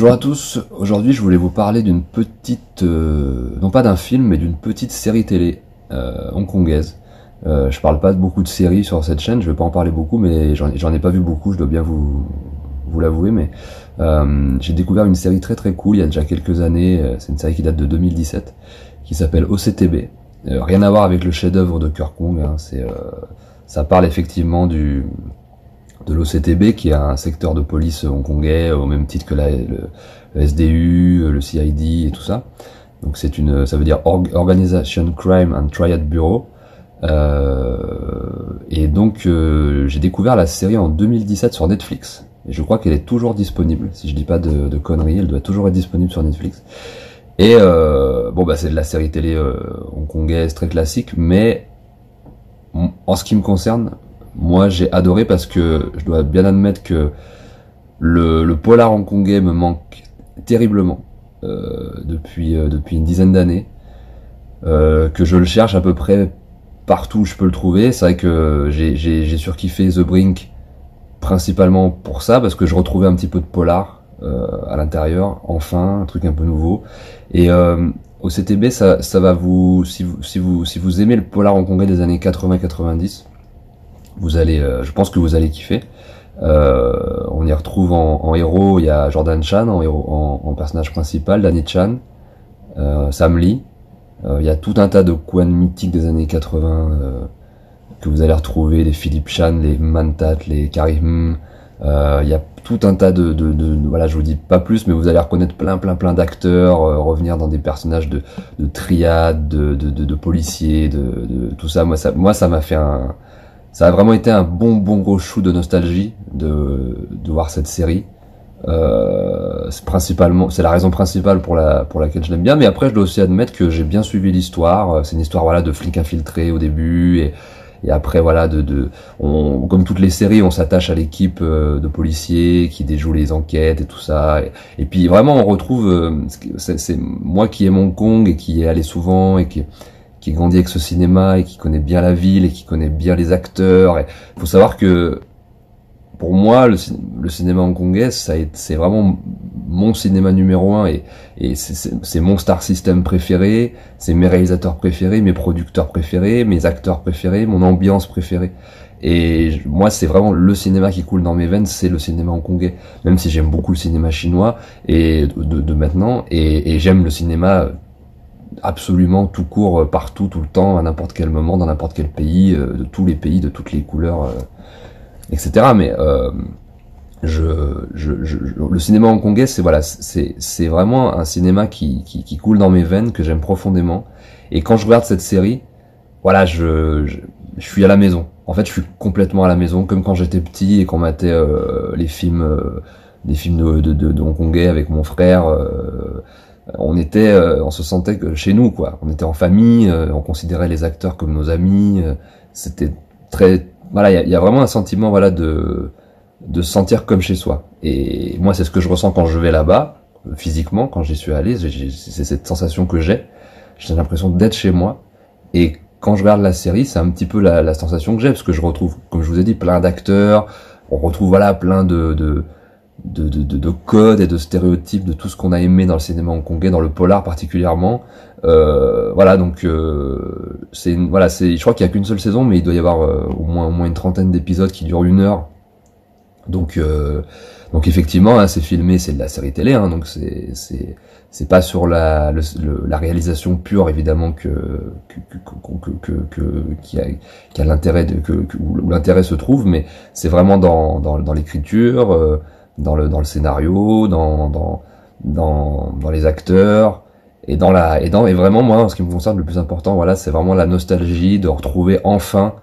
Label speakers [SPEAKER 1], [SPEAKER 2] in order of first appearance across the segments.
[SPEAKER 1] Bonjour à tous, aujourd'hui je voulais vous parler d'une petite, non pas d'un film, mais d'une petite série télé hongkongaise. Je parle pas de beaucoup de séries sur cette chaîne, je vais pas en parler beaucoup, mais j'en ai pas vu beaucoup, je dois bien vous l'avouer, mais j'ai découvert une série très très cool il y a déjà quelques années, c'est une série qui date de 2017, qui s'appelle OCTB. Rien à voir avec le chef-d'œuvre de Kong, hein, ça parle effectivement de l'OCTB, qui est un secteur de police hongkongais au même titre que le SDU, le CID et tout ça. Donc ça veut dire Organization Crime and Triad Bureau. Et donc j'ai découvert la série en 2017 sur Netflix. Et je crois qu'elle est toujours disponible. Si je dis pas de conneries, elle doit toujours être disponible sur Netflix. Et c'est de la série télé hongkongaise très classique, mais en ce qui me concerne, moi j'ai adoré parce que je dois bien admettre que le polar hongkongais me manque terriblement depuis une dizaine d'années, que je le cherche à peu près partout où je peux le trouver. C'est vrai que j'ai surkiffé The Brink principalement pour ça, parce que je retrouvais un petit peu de polar à l'intérieur, enfin un truc un peu nouveau. Et au CTB, ça va si vous aimez le polar hongkongais des années 80-90, vous allez, je pense que vous allez kiffer. On y retrouve en héros, il y a Jordan Chan en personnage principal, Danny Chan, Sam Lee. Il y a tout un tas de Kwan mythiques des années 80 que vous allez retrouver, les Philip Chan, les Mantat, les Karim. Il y a tout un tas voilà, je vous dis pas plus, mais vous allez reconnaître plein d'acteurs, revenir dans des personnages de triades, de policiers, de tout ça. Moi ça m'a fait ça a vraiment été un bon gros chou de nostalgie de voir cette série. C'est la raison principale pour laquelle je l'aime bien, mais après je dois aussi admettre que j'ai bien suivi l'histoire. C'est une histoire, voilà, de flics infiltrés au début, et après, voilà, comme toutes les séries, on s'attache à l'équipe de policiers qui déjoue les enquêtes et tout ça. Et puis vraiment, on retrouve, c'est moi qui aime Hong Kong et qui est allé souvent et qui grandit avec ce cinéma et qui connaît bien la ville et qui connaît bien les acteurs. Et faut savoir que pour moi, le cinéma hongkongais, c'est vraiment mon cinéma numéro un, et c'est mon star system préféré, c'est mes réalisateurs préférés, mes producteurs préférés, mes acteurs préférés, mon ambiance préférée. Et moi, c'est vraiment le cinéma qui coule dans mes veines, c'est le cinéma hongkongais. Même si j'aime beaucoup le cinéma chinois et de maintenant, et j'aime le cinéma absolument tout court, partout, tout le temps, à n'importe quel moment, dans n'importe quel pays, de tous les pays, de toutes les couleurs, etc. Mais le cinéma hongkongais, c'est vraiment un cinéma qui coule dans mes veines, que j'aime profondément. Et quand je regarde cette série, voilà, je suis à la maison. En fait, je suis complètement à la maison, comme quand j'étais petit et qu'on matait les films de hongkongais avec mon frère. On se sentait que chez nous, quoi. On était en famille, on considérait les acteurs comme nos amis. C'était très, voilà, il y a vraiment un sentiment, voilà, de se sentir comme chez soi. Et moi, c'est ce que je ressens quand je vais là-bas, physiquement, quand j'y suis allé. C'est cette sensation que j'ai l'impression d'être chez moi. Et quand je regarde la série, c'est un petit peu la sensation que j'ai, parce que je retrouve, comme je vous ai dit, plein d'acteurs. On retrouve, voilà, plein de codes et de stéréotypes de tout ce qu'on a aimé dans le cinéma hongkongais, dans le polar particulièrement. Voilà, donc je crois qu'il y a qu'une seule saison, mais il doit y avoir au moins une trentaine d'épisodes qui durent 1 heure. Donc effectivement, hein, c'est filmé, c'est de la série télé, hein, donc c'est pas sur la réalisation pure, évidemment, qui a l'intérêt où l'intérêt se trouve, mais c'est vraiment dans l'écriture, dans le scénario, dans les acteurs, et vraiment, moi, en ce qui me concerne, le plus important, voilà, c'est vraiment la nostalgie de retrouver enfin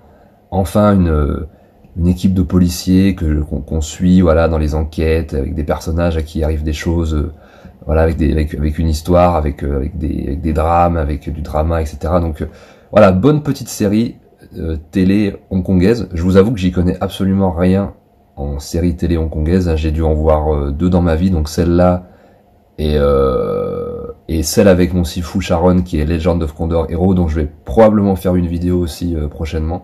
[SPEAKER 1] une équipe de policiers qu'on suit, voilà, dans les enquêtes, avec des personnages à qui arrivent des choses, voilà, avec une histoire, avec des drames, avec du drama, etc. Donc voilà, bonne petite série télé hongkongaise. Je vous avoue que j'y connais absolument rien en série télé hongkongaise. J'ai dû en voir 2 dans ma vie, donc celle-là et celle avec mon sifu Sharon, qui est Legend of Condor Hero, dont je vais probablement faire une vidéo aussi prochainement.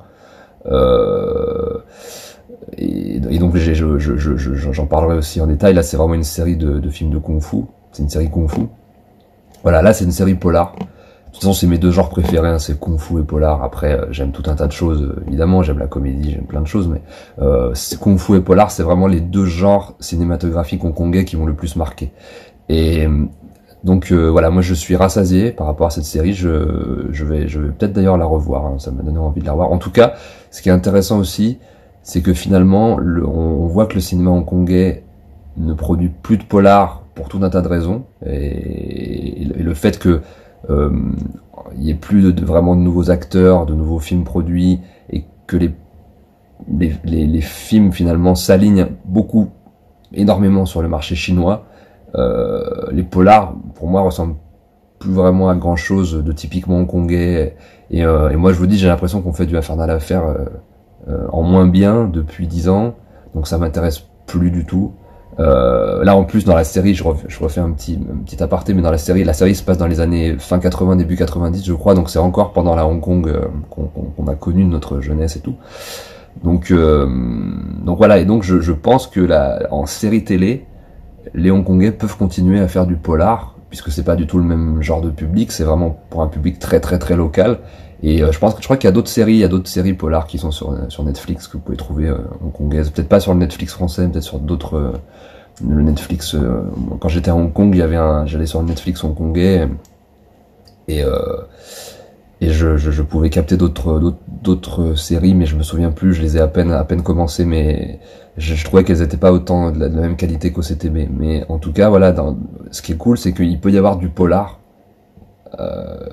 [SPEAKER 1] et donc j'en parlerai aussi en détail. Là, c'est vraiment une série de films de kung-fu. C'est une série kung-fu. Voilà, là, c'est une série polar. De toute façon, c'est mes deux genres préférés, hein, c'est kung-fu et polar. Après, j'aime tout un tas de choses. Évidemment, j'aime la comédie, j'aime plein de choses, mais kung-fu et polar, c'est vraiment les deux genres cinématographiques hongkongais qui m'ont le plus marqué. Et donc voilà, moi je suis rassasié par rapport à cette série. Je vais peut-être d'ailleurs la revoir. Hein, ça m'a donné envie de la revoir. En tout cas, ce qui est intéressant aussi, c'est que finalement, on voit que le cinéma hongkongais ne produit plus de polar pour tout un tas de raisons, et le fait que il y ait plus vraiment de nouveaux acteurs, de nouveaux films produits, et que les films finalement s'alignent énormément sur le marché chinois. Les polars, pour moi, ressemblent plus vraiment à grand chose de typiquement hongkongais, et moi je vous dis, j'ai l'impression qu'on fait du Infernal Affair en moins bien depuis 10 ans, donc ça m'intéresse plus du tout. Là en plus dans la série, je refais un petit aparté, mais dans la série se passe dans les années fin 80, début 90 je crois, donc c'est encore pendant la Hong Kong qu'on a connu notre jeunesse et tout. Donc voilà, et donc je pense que en série télé, les Hongkongais peuvent continuer à faire du polar, puisque c'est pas du tout le même genre de public, c'est vraiment pour un public très très très local. Et je crois qu'il y a d'autres séries polars qui sont sur Netflix que vous pouvez trouver hongkongaises. Peut-être pas sur le Netflix français, peut-être sur d'autres. Le Netflix. Quand j'étais à Hong Kong, j'allais sur le Netflix hongkongais et je pouvais capter d'autres séries, mais je me souviens plus. Je les ai à peine commencé, mais je trouvais qu'elles étaient pas autant de la même qualité qu'au CTB. Mais en tout cas, voilà, ce qui est cool, c'est qu'il peut y avoir du polar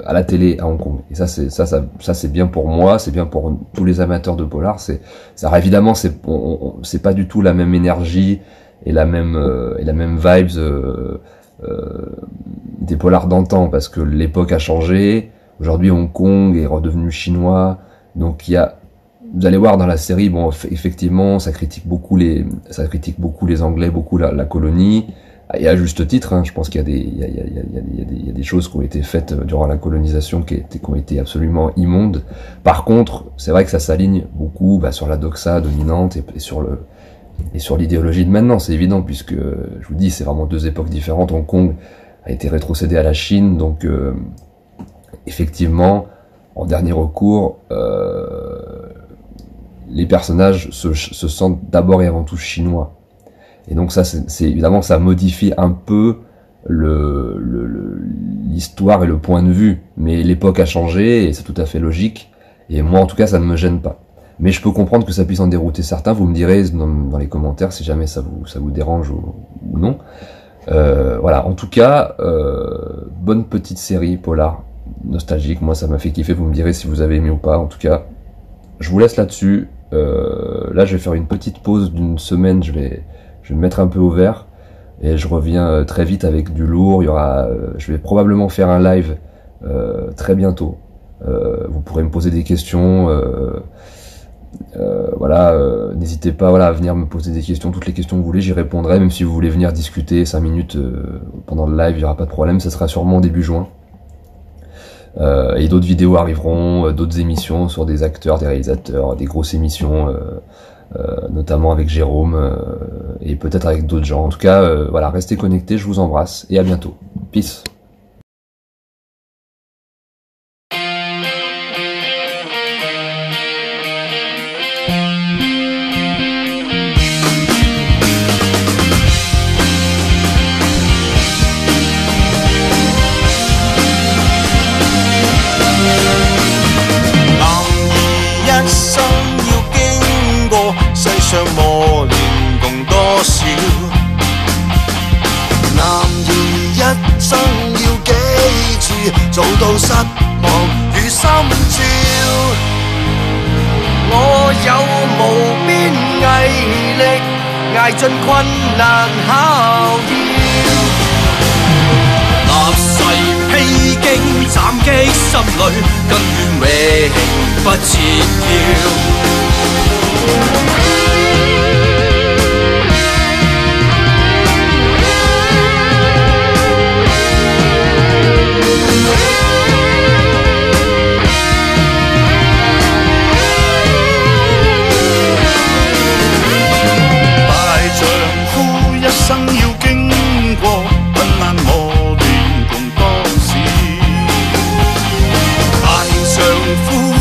[SPEAKER 1] à la télé à Hong Kong, et ça c'est bien pour moi, c'est bien pour tous les amateurs de polar. Évidemment, c'est pas du tout la même énergie et la même vibes des polars d'antan, parce que l'époque a changé. Aujourd'hui, Hong Kong est redevenu chinois, donc vous allez voir dans la série, bon, effectivement, ça critique beaucoup les Anglais, beaucoup la colonie. Et à juste titre, hein, je pense qu'il y a des choses qui ont été faites durant la colonisation qui ont été absolument immondes. Par contre, c'est vrai que ça s'aligne beaucoup sur la doxa dominante et sur l'idéologie de maintenant, c'est évident, puisque je vous dis, c'est vraiment deux époques différentes. Hong Kong a été rétrocédé à la Chine, donc effectivement, en dernier recours, les personnages se sentent d'abord et avant tout chinois. Et donc ça, c'est évidemment, ça modifie un peu l'histoire et le point de vue. Mais l'époque a changé et c'est tout à fait logique. Et moi, en tout cas, ça ne me gêne pas. Mais je peux comprendre que ça puisse en dérouter certains. Vous me direz dans les commentaires si jamais ça vous dérange ou non. Voilà. En tout cas, bonne petite série polar nostalgique. Moi, ça m'a fait kiffer. Vous me direz si vous avez aimé ou pas. En tout cas, je vous laisse là-dessus. Là, je vais faire une petite pause d'une semaine. Je vais me mettre un peu au vert et je reviens très vite avec du lourd. Je vais probablement faire un live très bientôt. Vous pourrez me poser des questions. N'hésitez pas à venir me poser des questions, toutes les questions que vous voulez, j'y répondrai. Même si vous voulez venir discuter 5 minutes pendant le live, il n'y aura pas de problème. Ça sera sûrement début juin. Et d'autres vidéos arriveront, d'autres émissions sur des acteurs, des réalisateurs, des grosses émissions. Notamment avec Jérôme et peut-être avec d'autres gens. En tout cas, restez connectés, je vous embrasse et à bientôt. Peace.
[SPEAKER 2] 上磨練共多少？男兒一生要幾次做到失望與心照？我有無邊毅力，捱盡困難考驗。立誓披荊斬棘，心裏更願永不撤跳。呼。